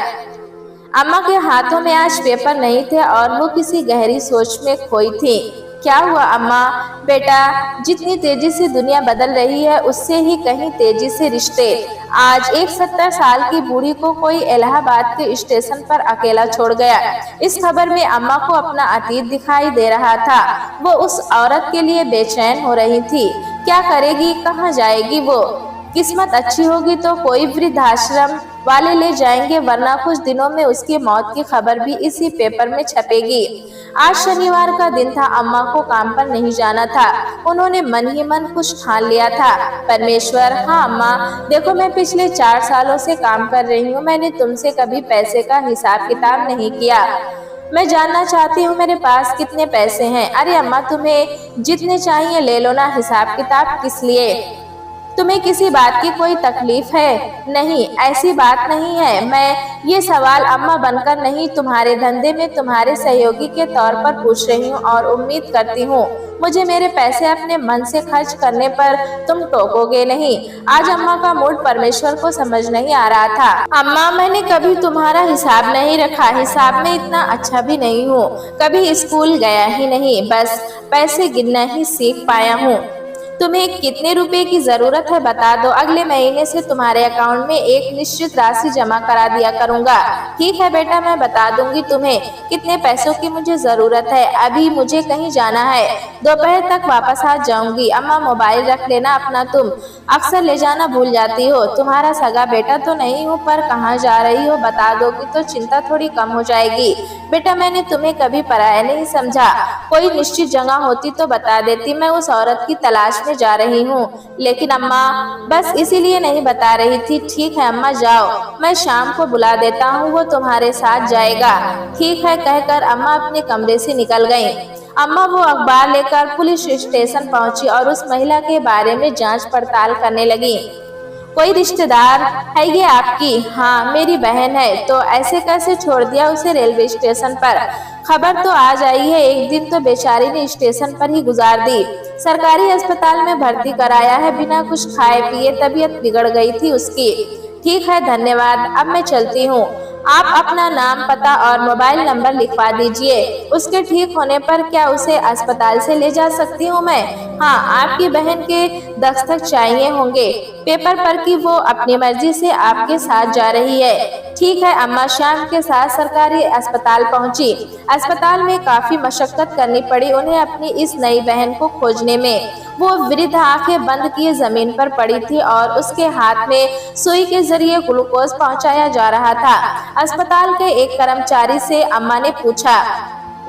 Speaker 1: अम्मा के हाथों में आज पेपर नहीं थे और वो किसी गहरी सोच में खोई थी। क्या हुआ अम्मा? बेटा, जितनी तेजी से दुनिया बदल रही है उससे ही कहीं तेजी से रिश्ते। आज एक 70 साल की बूढ़ी को कोई इलाहाबाद के स्टेशन पर अकेला छोड़ गया। इस खबर में अम्मा को अपना अतीत दिखाई दे रहा था। वो उस औरत के लिए बेचैन हो रही थी। क्या करेगी, कहाँ जाएगी वो? किस्मत अच्छी होगी तो कोई वृद्धाश्रम वाले ले जाएंगे, वरना कुछ दिनों में उसकी मौत की खबर भी इसी पेपर में छपेगी। आज शनिवार का दिन था। अम्मा को काम पर नहीं जाना था। उन्होंने मन ही मन कुछ ठान लिया था। परमेश्वर, हाँ अम्मा, देखो मैं पिछले 4 सालों से काम कर रही हूँ। मैंने तुमसे कभी पैसे का हिसाब किताब नहीं किया। मैं जानना चाहती हूँ मेरे पास कितने पैसे हैं। अरे अम्मा, तुम्हें जितने चाहिए ले लो ना, हिसाब किताब किस लिए? तुम्हें किसी बात की कोई तकलीफ है? नहीं, ऐसी बात नहीं है। मैं ये सवाल अम्मा बनकर नहीं, तुम्हारे धंधे में तुम्हारे सहयोगी के तौर पर पूछ रही हूँ और उम्मीद करती हूँ मुझे मेरे पैसे अपने मन से खर्च करने पर तुम टोकोगे नहीं। आज अम्मा का मूड परमेश्वर को समझ नहीं आ रहा था। अम्मा, मैंने कभी तुम्हारा हिसाब नहीं रखा। हिसाब में इतना अच्छा भी नहीं हूँ। कभी स्कूल गया ही नहीं, बस पैसे गिनना ही सीख पाया हूँ। तुम्हें कितने रुपए की जरूरत है बता दो, अगले महीने से तुम्हारे अकाउंट में एक निश्चित राशि जमा करा दिया करूंगा। ठीक है बेटा, मैं बता दूंगी तुम्हें कितने पैसों की मुझे जरूरत है। अभी मुझे कहीं जाना है, दोपहर तक वापस आ जाऊंगी। अम्मा, मोबाइल रख लेना अपना, तुम अक्सर ले जाना भूल जाती हो। तुम्हारा सगा बेटा तो नहीं हूँ, पर कहाँ जा रही हो बता दोगी तो चिंता थोड़ी कम हो जाएगी। बेटा, मैंने तुम्हें कभी पराया नहीं समझा। कोई निश्चित जगह होती तो बता देती। मैं उस औरत की तलाश में जा रही हूँ। लेकिन अम्मा, बस इसीलिए नहीं बता रही थी। ठीक है अम्मा, जाओ, मैं शाम को बुला देता हूँ, वो तुम्हारे साथ जाएगा। ठीक है कहकर अम्मा अपने कमरे से निकल गईं। अम्मा वो अखबार लेकर पुलिस स्टेशन पहुंची और उस महिला के बारे में जांच पड़ताल करने लगी। कोई रिश्तेदार है ये आपकी? हाँ, मेरी बहन है। तो ऐसे कैसे छोड़ दिया उसे रेलवे स्टेशन पर? खबर तो आज आई है, एक दिन तो बेचारी ने स्टेशन पर ही गुजार दी। सरकारी अस्पताल में भर्ती कराया है, बिना कुछ खाए पिए तबीयत बिगड़ गई थी उसकी। ठीक है, धन्यवाद, अब मैं चलती हूँ। आप अपना नाम, पता और मोबाइल नंबर लिखवा दीजिए। उसके ठीक होने पर क्या उसे अस्पताल से ले जा सकती हूँ मैं? हाँ, आपकी बहन के दस्तखत चाहिए होंगे पेपर पर कि वो अपनी मर्जी से आपके साथ जा रही है। ठीक है अम्मा। शाम के साथ सरकारी अस्पताल पहुंची। अस्पताल में काफी मशक्कत करनी पड़ी उन्हें अपनी इस नई बहन को खोजने में। वो वृद्ध आंखें बंद किए जमीन पर पड़ी थी और उसके हाथ में सुई के जरिए ग्लूकोज पहुंचाया जा रहा था। अस्पताल के एक कर्मचारी से अम्मा ने पूछा,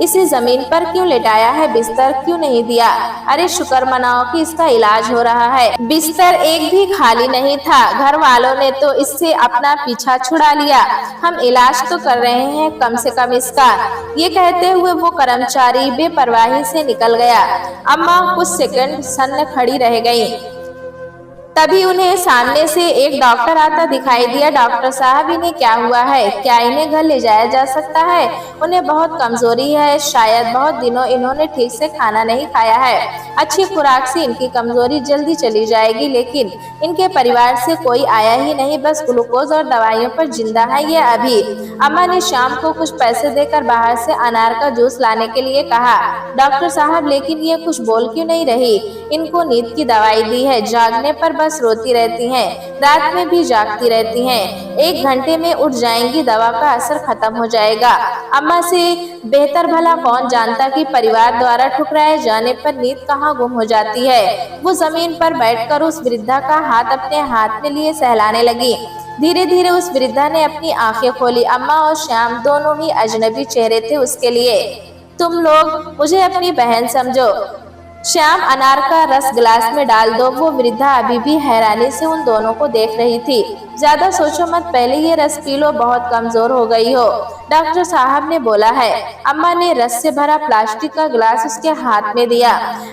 Speaker 1: इसे जमीन पर क्यों लेटाया है, बिस्तर क्यों नहीं दिया? अरे शुक्र मनाओ कि इसका इलाज हो रहा है। बिस्तर एक भी खाली नहीं था। घर वालों ने तो इससे अपना पीछा छुड़ा लिया। हम इलाज तो कर रहे हैं, कम से कम इसका। ये कहते हुए वो कर्मचारी बेपरवाही से निकल गया। अम्मा कुछ सेकंड सन्न खड़ी रह गई। तभी उन्हें सामने से एक डॉक्टर आता दिखाई दिया। डॉक्टर साहब, इन्हें क्या हुआ है? क्या इन्हें घर ले जाया जा सकता है? उन्हें बहुत कमजोरी है, शायद बहुत दिनों इन्होंने ठीक से खाना नहीं खाया है। अच्छी खुराक से इनकी कमजोरी जल्दी चली जाएगी। लेकिन इनके परिवार से कोई आया ही नहीं, बस ग्लूकोज और दवाइयों पर जिंदा है ये अभी। अम्मा ने शाम को कुछ पैसे देकर बाहर से अनार का जूस लाने के लिए कहा। डॉक्टर साहब, लेकिन ये कुछ बोल क्यों नहीं रही? इनको नींद की दवाई दी है, जागने पर बस रोती रहती हैं, रात में भी जागती रहती हैं। 1 घंटे में उठ जाएंगी, दवा का असर खत्म हो जाएगा। अम्मा से बेहतर भला कौन जानता कि परिवार द्वारा ठुकराए जाने पर नींद कहाँ गुम हो जाती है। वो जमीन पर बैठकर उस वृद्धा का हाथ अपने हाथ में लिए सहलाने लगी। धीरे धीरे उस वृद्धा ने अपनी आंखें खोली। अम्मा और श्याम दोनों ही अजनबी चेहरे थे उसके लिए। तुम लोग मुझे अपनी बहन समझो। श्याम, अनार का रस गिलास में डाल दो। वो वृद्धा अभी भी हैरानी से उन दोनों को देख रही थी। ज्यादा सोचो मत, पहले ये रस पी लो, बहुत कमजोर हो गई हो, डॉक्टर साहब ने बोला है। अम्मा ने रस से भरा प्लास्टिक का गिलास उसके हाथ में दिया।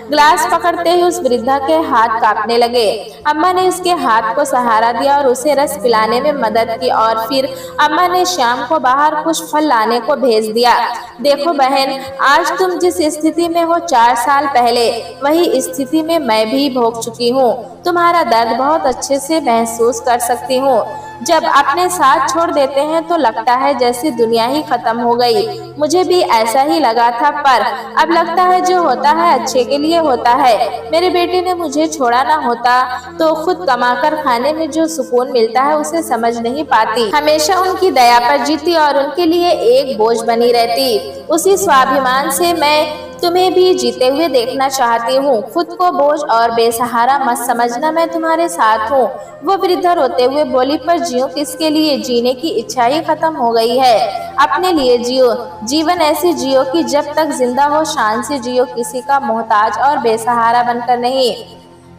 Speaker 1: गिलास पकड़ते ही उस वृद्धा के हाथ कांपने लगे। अम्मा ने उसके हाथ को सहारा दिया और उसे रस पिलाने में मदद की और फिर अम्मा ने श्याम को बाहर कुछ फल लाने को भेज दिया। देखो बहन, आज तुम जिस स्थिति में हो 4 साल पहले वही स्थिति में मैं भी भोग चुकी हूँ। तुम्हारा दर्द बहुत अच्छे से महसूस कर सकती हूँ। जब अपने साथ छोड़ देते हैं तो लगता है जैसे दुनिया ही खत्म हो गई। मुझे भी ऐसा ही लगा था, पर अब लगता है जो होता है अच्छे के लिए होता है। मेरे बेटे ने मुझे छोड़ा ना होता तो खुद कमाकर खाने में जो सुकून मिलता है उसे समझ नहीं पाती। हमेशा उनकी दया पर जीती और उनके लिए एक बोझ बनी रहती। उसी स्वाभिमान से मैं तुम्हें भी जीते हुए देखना चाहती हूँ। खुद को बोझ और बेसहारा मत समझना, मैं तुम्हारे साथ हूँ। वो वृद्धा रोते हुए बोली, पर जियो किसके लिए? जीने की इच्छा ही खत्म हो गई है। अपने लिए जियो, जीवन ऐसे जियो कि जब तक जिंदा हो शान से जियो, किसी का मोहताज और बेसहारा बनकर नहीं।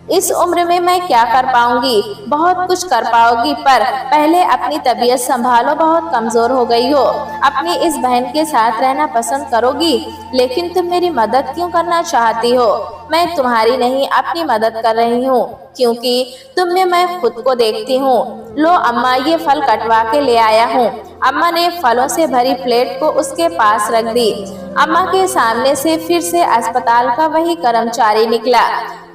Speaker 1: इस उम्र में मैं क्या कर पाऊंगी? बहुत कुछ कर पाओगी, पर पहले अपनी तबीयत संभालो, बहुत कमजोर हो गई हो। अपनी इस बहन के साथ रहना पसंद करोगी? लेकिन तुम मेरी मदद क्यों करना चाहती हो? मैं तुम्हारी नहीं अपनी मदद कर रही हूँ, क्योंकि तुम में मैं खुद को देखती हूँ। लो अम्मा, ये फल कटवा के ले आया हूँ। अम्मा ने फलों से भरी प्लेट को उसके पास रख दी। अम्मा के सामने से फिर से अस्पताल का वही कर्मचारी निकला।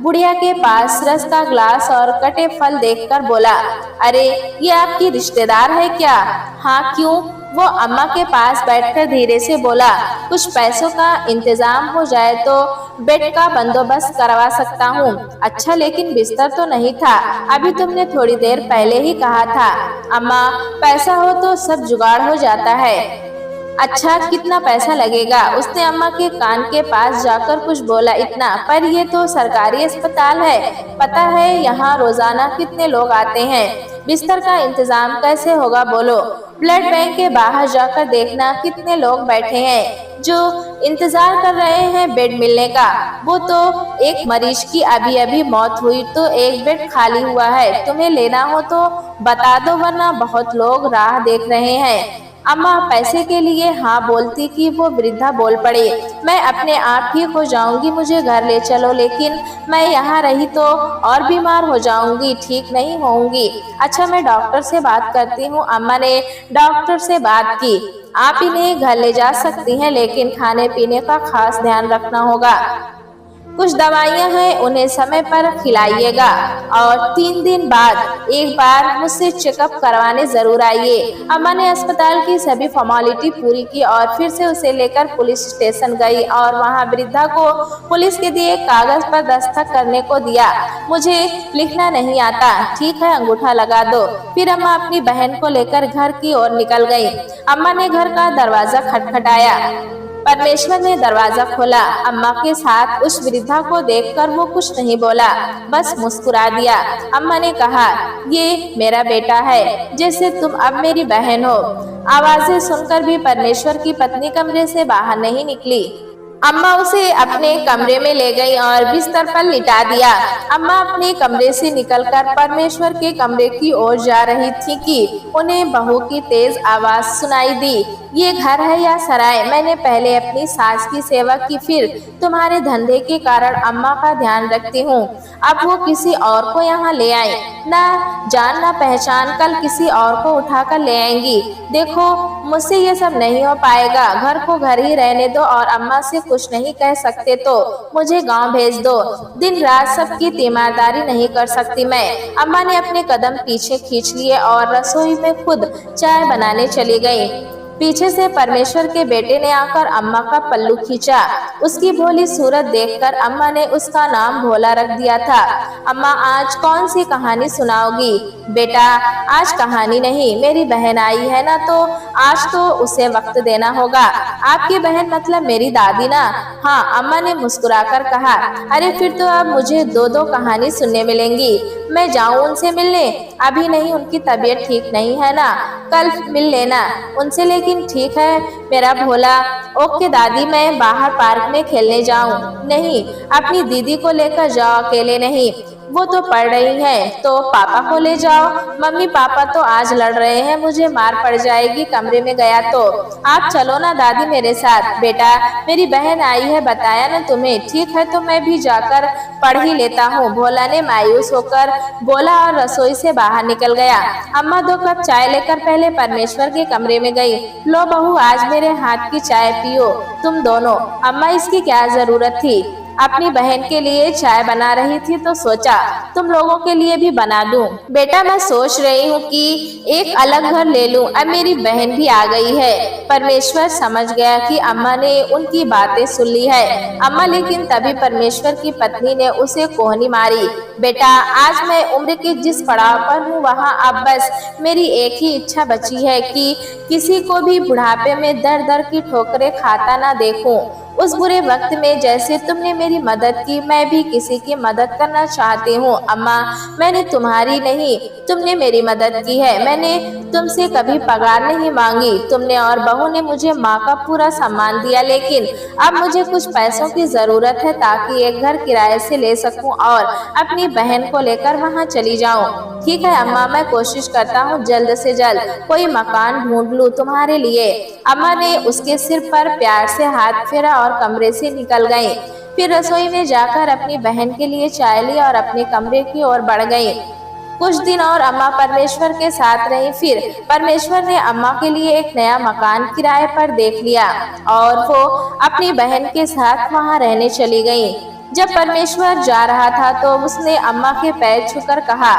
Speaker 1: बुढ़िया के पास रस का ग्लास और कटे फल देखकर बोला, अरे ये आपकी रिश्तेदार है क्या? हाँ, क्यों? वो अम्मा के पास बैठकर धीरे से बोला, कुछ पैसों का इंतजाम हो जाए तो बेड का बंदोबस्त करवा सकता हूँ। अच्छा, लेकिन बिस्तर तो नहीं था, अभी तुमने थोड़ी देर पहले ही कहा था। अम्मा, पैसा हो तो सब जुगाड़ हो जाता है। अच्छा, कितना पैसा लगेगा? उसने अम्मा के कान के पास जाकर कुछ बोला, इतना? पर ये तो सरकारी अस्पताल है, पता है यहाँ रोजाना कितने लोग आते हैं। बिस्तर का इंतजाम कैसे होगा बोलो? ब्लड बैंक के बाहर जाकर देखना कितने लोग बैठे हैं जो इंतजार कर रहे हैं बेड मिलने का। वो तो एक मरीज की अभी अभी मौत हुई तो एक बेड खाली हुआ है। तुम्हें लेना हो तो बता दो, वरना बहुत लोग राह देख रहे हैं। अम्मा पैसे के लिए हाँ बोलती कि वो वृद्धा बोल पड़ी, मैं अपने आप ठीक हो जाऊंगी, मुझे घर ले चलो। लेकिन मैं यहाँ रही तो और बीमार हो जाऊंगी, ठीक नहीं होऊंगी। अच्छा, मैं डॉक्टर से बात करती हूँ। अम्मा ने डॉक्टर से बात की। आप इन्हें घर ले जा सकती हैं, लेकिन खाने पीने का खास ध्यान रखना होगा। कुछ दवाइयां हैं, उन्हें समय पर खिलाइएगा और 3 दिन बाद एक बार मुझसे चेकअप करवाने जरूर आइए। अम्मा ने अस्पताल की सभी फॉर्मेलिटी पूरी की और फिर से उसे लेकर पुलिस स्टेशन गई और वहां वृद्धा को पुलिस के दिए कागज पर दस्तखत करने को दिया। मुझे लिखना नहीं आता, ठीक है, अंगूठा लगा दो। फिर अम्मा अपनी बहन को लेकर घर की ओर निकल गई। अम्मा ने घर का दरवाजा खटखटाया। परमेश्वर ने दरवाजा खोला। अम्मा के साथ उस वृद्धा को देखकर वो कुछ नहीं बोला, बस मुस्कुरा दिया। अम्मा ने कहा, ये मेरा बेटा है, जैसे तुम अब मेरी बहन हो। आवाजें सुनकर भी परमेश्वर की पत्नी कमरे से बाहर नहीं निकली। अम्मा उसे अपने कमरे में ले गई और बिस्तर पर लिटा दिया। अम्मा अपने कमरे से निकलकर परमेश्वर के कमरे की ओर जा रही थी कि उन्हें बहू की तेज आवाज सुनाई दी, ये घर है या सराय? मैंने पहले अपनी सास की सेवा की, फिर तुम्हारे धंधे के कारण अम्मा का ध्यान रखती हूँ। अब वो किसी और को यहाँ ले आए, ना जान ना पहचान, कल किसी और को उठाकर ले आएंगी। देखो, मुझसे ये सब नहीं हो पाएगा। घर को घर ही रहने दो और अम्मा से कुछ नहीं कह सकते तो मुझे गांव भेज दो। दिन रात सबकी तीमारदारी नहीं कर सकती मैं। अम्मा ने अपने कदम पीछे खींच लिए और रसोई में खुद चाय बनाने चली गई। पीछे से परमेश्वर के बेटे ने आकर अम्मा का पल्लू खींचा। उसकी भोली सूरत देखकर अम्मा ने उसका नाम भोला रख दिया था। अम्मा, आज कौन सी कहानी सुनाओगी? बेटा, आज कहानी नहीं, मेरी बहन आई है ना, तो आज तो उसे वक्त देना होगा। आपकी बहन मतलब मेरी दादी ना? हाँ, अम्मा ने मुस्कुराकर कहा। अरे फिर तो अब मुझे 2-2 कहानी सुनने मिलेंगी। मैं जाऊं उनसे मिलने? अभी नहीं, उनकी तबीयत ठीक नहीं है ना, कल मिल लेना उनसे। लेकिन ठीक है मेरा भोला। ओके दादी, मैं बाहर पार्क में खेलने जाऊं? नहीं, अपनी दीदी को लेकर जाओ, अकेले नहीं, वो तो पढ़ रही हैं। तो पापा को ले जाओ। मम्मी पापा तो आज लड़ रहे हैं, मुझे मार पड़ जाएगी कमरे में गया तो। आप चलो ना दादी मेरे साथ। बेटा, मेरी बहन आई है, बताया ना तुम्हें। ठीक है, तो मैं भी जाकर पढ़ ही लेता हूँ, भोला ने मायूस होकर बोला और रसोई से बाहर निकल गया। अम्मा 2 कप चाय लेकर पहले परमेश्वर के कमरे में गई। लो बहू, आज मेरे हाथ की चाय पियो तुम दोनों। अम्मा, इसकी क्या जरूरत थी? अपनी बहन के लिए चाय बना रही थी तो सोचा तुम लोगों के लिए भी बना दूं। बेटा मैं सोच रही हूँ कि एक अलग घर ले लूं, अब मेरी बहन भी आ गई है। परमेश्वर समझ गया कि अम्मा ने उनकी बातें सुन ली है। अम्मा लेकिन तभी परमेश्वर की पत्नी ने उसे कोहनी मारी। बेटा आज मैं उम्र के जिस पड़ाव पर हूँ वहाँ अब बस मेरी एक ही इच्छा बची है कि किसी को भी बुढ़ापे में दर दर की ठोकरें खाता ना देखूं। उस बुरे वक्त में जैसे तुमने मेरी मदद की, मैं भी किसी की मदद करना चाहती हूँ। अम्मा मैंने तुम्हारी नहीं, तुमने मेरी मदद की है। मैंने तुमसे कभी पगार नहीं मांगी। तुमने और बहू ने मुझे माँ का पूरा सम्मान दिया, लेकिन अब मुझे कुछ पैसों की जरूरत है ताकि एक घर किराए से ले सकूं और अपनी बहन को लेकर वहाँ चली जाऊं। ठीक है अम्मा, मैं कोशिश करता हूँ जल्द से जल्द कोई मकान ढूंढ लूं तुम्हारे लिए। अम्मा ने उसके सिर पर प्यार से हाथ फेरा और कमरे से निकल गई। फिर रसोई में जाकर अपनी बहन के लिए चाय ली और अपने कमरे की ओर बढ़ गई। कुछ दिन और अम्मा परमेश्वर के साथ रही। फिर परमेश्वर ने अम्मा के लिए एक नया मकान किराए पर देख लिया और वो अपनी बहन के साथ वहां रहने चली गई। जब परमेश्वर जा रहा था तो उसने अम्मा के पैर छूकर कहा,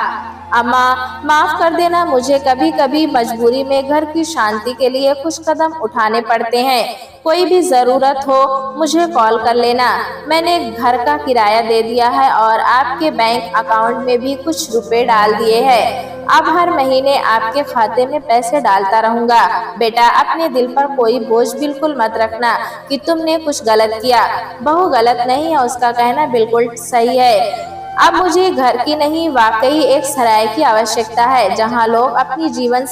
Speaker 1: अम्मा माफ कर देना, मुझे कभी कभी मजबूरी में घर की शांति के लिए कुछ कदम उठाने पड़ते हैं। कोई भी जरूरत हो मुझे कॉल कर लेना। मैंने घर का किराया दे दिया है और आपके बैंक अकाउंट में भी कुछ रुपए डाल दिए हैं। अब हर महीने आपके खाते में पैसे डालता रहूंगा। बेटा अपने दिल पर कोई बोझ बिल्कुल मत रखना कि तुमने कुछ गलत किया। बहू गलत नहीं है, उसका कहना बिल्कुल सही है। अब मुझे घर की नहीं, वाकई एक सराय की आवश्यकता है जहां लोग अपनी जीवन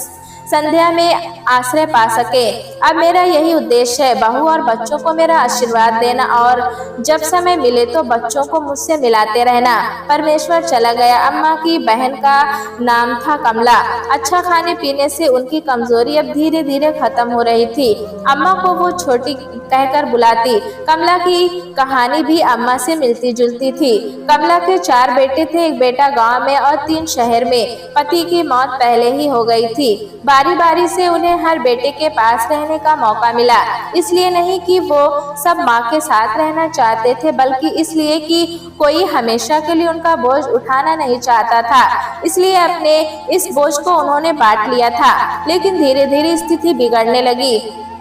Speaker 1: संध्या में आश्रय पा सके। अब मेरा यही उद्देश्य है। बहू और बच्चों को मेरा आशीर्वाद देना और जब समय मिले तो बच्चों को मुझसे मिलाते रहना। परमेश्वर चला गया। अम्मा की बहन का नाम था कमला। अच्छा खाने पीने से उनकी कमजोरी अब धीरे धीरे खत्म हो रही थी। अम्मा को वो छोटी कहकर बुलाती। कमला की कहानी भी अम्मा से मिलती जुलती थी। कमला के 4 बेटे थे, एक बेटा गांव में और 3 शहर में। पति की मौत पहले ही हो गई थी। बारी बारी से उन्हें हर बेटे के पास रहने का मौका मिला, इसलिए नहीं कि वो सब माँ के साथ रहना चाहते थे, बल्कि इसलिए कि कोई हमेशा के लिए उनका बोझ उठाना नहीं चाहता था। इसलिए अपने इस बोझ को उन्होंने बांट लिया था। लेकिन धीरे धीरे स्थिति बिगड़ने लगी।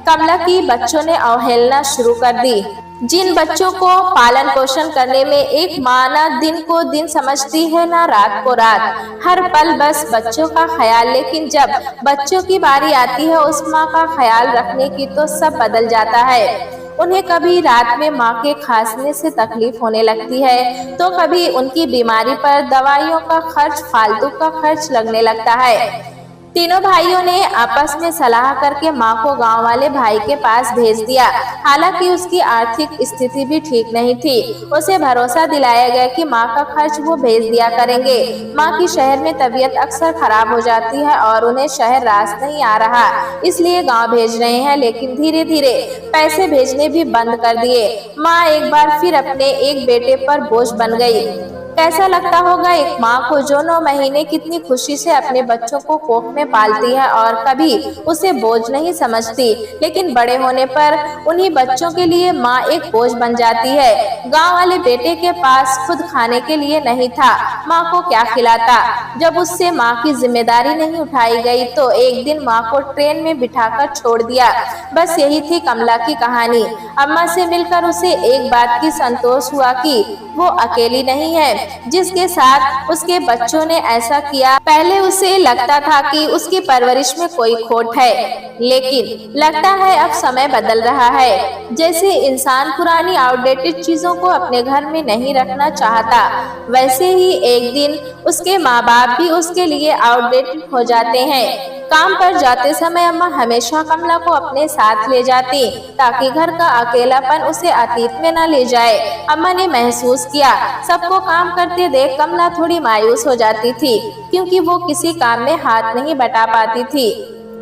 Speaker 1: कमला की बच्चों ने अवहेलना शुरू कर दी। जिन बच्चों को पालन पोषण करने में एक माँ ना दिन को दिन समझती है ना रात को रात, हर पल बस बच्चों का ख्याल। लेकिन जब बच्चों की बारी आती है उस माँ का ख्याल रखने की तो सब बदल जाता है। उन्हें कभी रात में माँ के खांसने से तकलीफ होने लगती है तो कभी उनकी बीमारी पर दवाइयों का खर्च, फालतू का खर्च लगने लगता है। तीनों भाइयों ने आपस में सलाह करके माँ को गांव वाले भाई के पास भेज दिया। हालांकि उसकी आर्थिक स्थिति भी ठीक नहीं थी। उसे भरोसा दिलाया गया कि माँ का खर्च वो भेज दिया करेंगे। माँ की शहर में तबीयत अक्सर खराब हो जाती है और उन्हें शहर रास नहीं आ रहा, इसलिए गांव भेज रहे हैं। लेकिन धीरे धीरे पैसे भेजने भी बंद कर दिए। माँ एक बार फिर अपने एक बेटे पर बोझ बन गई। कैसा लगता होगा एक माँ को जो 9 महीने कितनी खुशी से अपने बच्चों को कोख में पालती है और कभी उसे बोझ नहीं समझती, लेकिन बड़े होने पर उन्हीं बच्चों के लिए माँ एक बोझ बन जाती है। गांव वाले बेटे के पास खुद खाने के लिए नहीं था, माँ को क्या खिलाता। जब उससे माँ की जिम्मेदारी नहीं उठाई गई तो एक दिन माँ को ट्रेन में बिठाकर छोड़ दिया। बस यही थी कमला की कहानी। अम्मा से मिलकर उसे एक बात की संतोष हुआ कि वो अकेली नहीं है जिसके साथ उसके बच्चों ने ऐसा किया। पहले उसे लगता था कि उसकी परवरिश में कोई खोट है, लेकिन लगता है अब समय बदल रहा है। जैसे इंसान पुरानी आउटडेटेड चीजों को अपने घर में नहीं रखना चाहता, वैसे ही एक दिन उसके माँ बाप भी उसके लिए आउटडेटेड हो जाते हैं। काम पर जाते समय अम्मा हमेशा कमला को अपने साथ ले जाती ताकि घर का अकेलापन उसे अतीत में न ले जाए। अम्मा ने महसूस किया सबको काम करते देख कमला थोड़ी मायूस हो जाती थी, क्योंकि वो किसी काम में हाथ नहीं बटा पाती थी।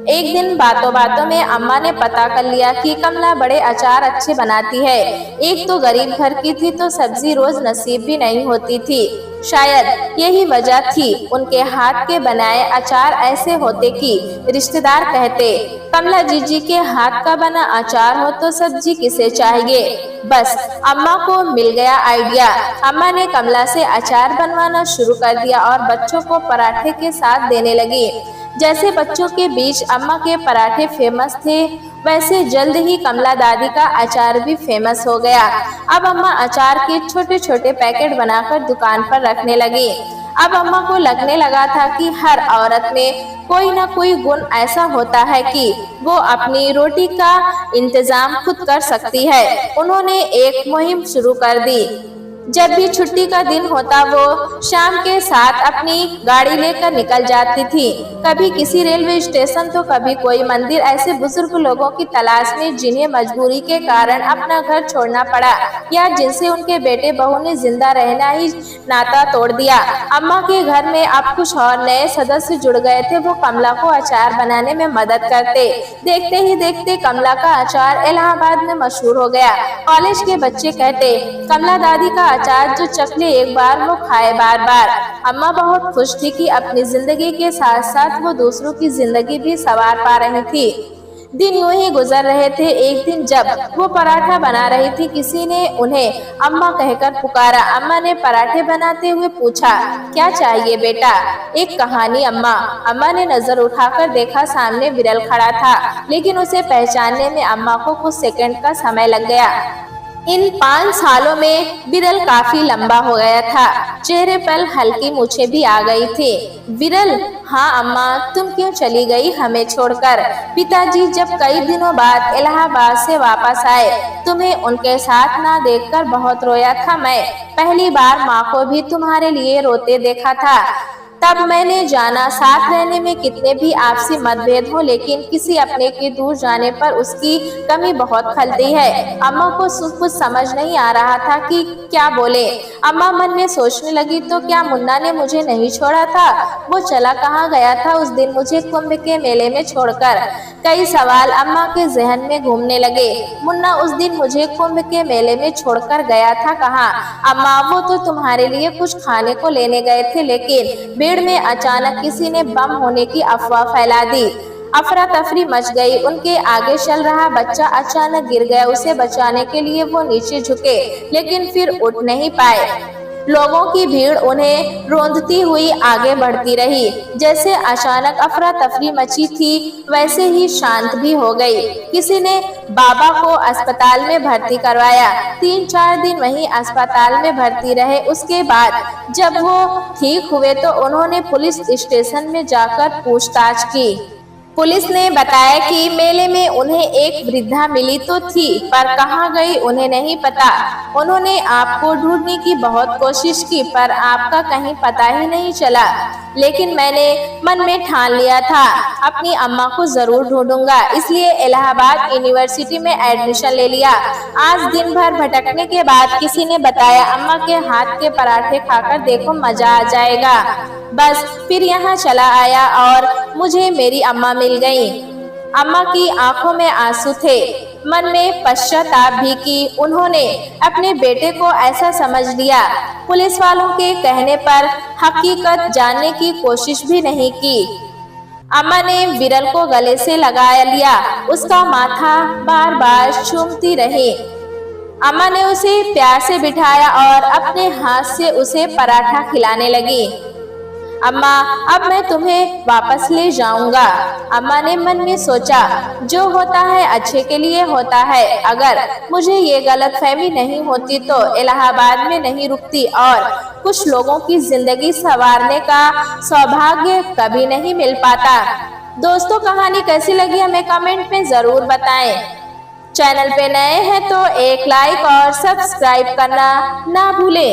Speaker 1: एक दिन बातों बातों में अम्मा ने पता कर लिया कि कमला बड़े अचार अच्छे बनाती है। एक तो गरीब घर की थी तो सब्जी रोज नसीब भी नहीं होती थी। शायद यही वजह थी उनके हाथ के बनाए अचार ऐसे होते कि रिश्तेदार कहते, कमला जीजी के हाथ का बना अचार हो तो सब्जी किसे चाहिए। बस अम्मा को मिल गया आइडिया। अम्मा ने कमला से अचार बनवाना शुरू कर दिया और बच्चों को पराठे के साथ देने लगी। जैसे बच्चों के बीच अम्मा के पराठे फेमस थे, वैसे जल्द ही कमला दादी का अचार भी फेमस हो गया। अब अम्मा अचार के छोटे छोटे पैकेट बनाकर दुकान पर रखने लगी। अब अम्मा को लगने लगा था कि हर औरत में कोई न कोई गुण ऐसा होता है कि वो अपनी रोटी का इंतजाम खुद कर सकती है। उन्होंने एक मुहिम शुरू कर दी। जब भी छुट्टी का दिन होता वो शाम के 7 अपनी गाड़ी लेकर निकल जाती थी। कभी किसी रेलवे स्टेशन तो कभी कोई मंदिर, ऐसे बुजुर्ग लोगों की तलाश में जिन्हें मजबूरी के कारण अपना घर छोड़ना पड़ा या जिनसे उनके बेटे बहू ने जिंदा रहना ही नाता तोड़ दिया। अम्मा के घर में अब कुछ और नए सदस्य जुड़ गए थे। वो कमला को अचार बनाने में मदद करते। देखते ही देखते कमला का अचार इलाहाबाद में मशहूर हो गया। कॉलेज के बच्चे कहते, कमला दादी का अचार जो चखले एक बार वो खाए बार बार। अम्मा बहुत खुश थी कि अपनी जिंदगी के साथ साथ वो दूसरों की जिंदगी भी संवार पा रही थी। दिन यूं ही गुजर रहे थे। एक दिन जब वो पराठा बना रही थी, किसी ने उन्हें अम्मा कहकर पुकारा। अम्मा ने पराठे बनाते हुए पूछा, क्या चाहिए बेटा? एक कहानी अम्मा। अम्मा ने नजर उठाकर देखा, सामने विरल खड़ा था, लेकिन उसे पहचानने में अम्मा को कुछ सेकंड का समय लग गया। इन 5 सालों में विरल काफी लंबा हो गया था। चेहरे पर हल्की मूछें भी आ गई थी। विरल, हाँ अम्मा, तुम क्यों चली गई हमें छोड़कर? पिताजी जब कई दिनों बाद इलाहाबाद से वापस आए, तुम्हें उनके साथ ना देखकर बहुत रोया था मैं। पहली बार माँ को भी तुम्हारे लिए रोते देखा था। तब मैंने जाना साथ रहने में कितने भी आपसी मतभेद हो, लेकिन किसी अपने के दूर जाने पर उसकी कमी बहुत खलती है। अम्मा को कुछ समझ नहीं आ रहा था कि क्या बोले। अम्मा मन में सोचने लगी, तो क्या मुन्ना ने मुझे नहीं छोड़ा था? वो चला कहाँ गया था उस दिन मुझे कुंभ के मेले में छोड़कर? कई सवाल अम्मा के जहन में घूमने लगे। मुन्ना उस दिन मुझे कुंभ के मेले में छोड़कर गया था कहाँ? अम्मा, वो तो तुम्हारे लिए कुछ खाने को लेने गए थे, लेकिन भीड़ में अचानक किसी ने बम होने की अफवाह फैला दी। अफरा तफरी मच गई। उनके आगे चल रहा बच्चा अचानक गिर गया। उसे बचाने के लिए वो नीचे झुके, लेकिन फिर उठ नहीं पाए। लोगों की भीड़ उन्हें रोंदती हुई आगे बढ़ती रही। जैसे अचानक अफरा तफरी मची थी, वैसे ही शांत भी हो गई। किसी ने बाबा को अस्पताल में भर्ती करवाया। 3-4 दिन वहीं अस्पताल में भर्ती रहे। उसके बाद जब वो ठीक हुए तो उन्होंने पुलिस स्टेशन में जाकर पूछताछ की। पुलिस ने बताया कि मेले में उन्हें एक वृद्धा मिली तो थी, पर कहाँ गई उन्हें नहीं पता। उन्होंने आपको ढूंढने की बहुत कोशिश की, पर आपका कहीं पता ही नहीं चला। लेकिन मैंने मन में ठान लिया था, अपनी अम्मा को जरूर ढूंढूंगा, इसलिए इलाहाबाद यूनिवर्सिटी में एडमिशन ले लिया। आज दिन भर भटकने के बाद किसी ने बताया, अम्मा के हाथ के पराठे खाकर देखो, मजा आ जाएगा। बस फिर यहाँ चला आया और मुझे मेरी अम्मा मिल गई। अम्मा की आंखों में आंसू थे। मन में पश्चाताप भी कि उन्होंने अपने बेटे को ऐसा समझ लिया। पुलिस वालों के कहने पर हकीकत जानने की कोशिश भी नहीं की। अम्मा ने विरल को गले से लगा लिया। उसका माथा बार बार चूमती रही। अम्मा ने उसे प्यार से बिठाया और अपने हाथ से उसे पराठा खिलाने लगी। अम्मा, अब मैं तुम्हें वापस ले जाऊंगा। अम्मा ने मन में सोचा, जो होता है अच्छे के लिए होता है। अगर मुझे ये गलतफहमी नहीं होती तो इलाहाबाद में नहीं रुकती और कुछ लोगों की जिंदगी संवारने का सौभाग्य कभी नहीं मिल पाता। दोस्तों, कहानी कैसी लगी हमें कमेंट में जरूर बताएं। चैनल पे नए हैं तो एक लाइक और सब्सक्राइब करना ना भूलें।